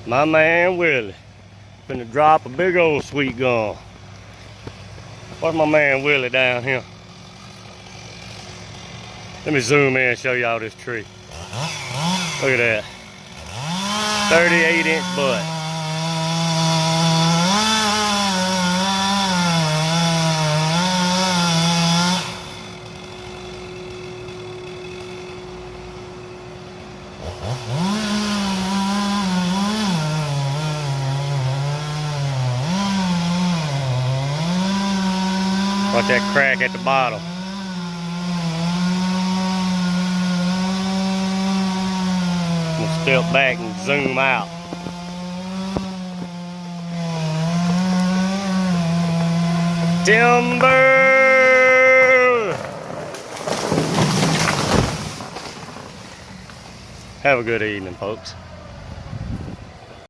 My man Willie finna drop a big old sweet gum. What's my man Willie down here? Let me zoom in and show y'all this tree. Look at that. 38-inch butt. Watch that crack at the bottom. I'm gonna step back and zoom out. Timber! Have a good evening, folks.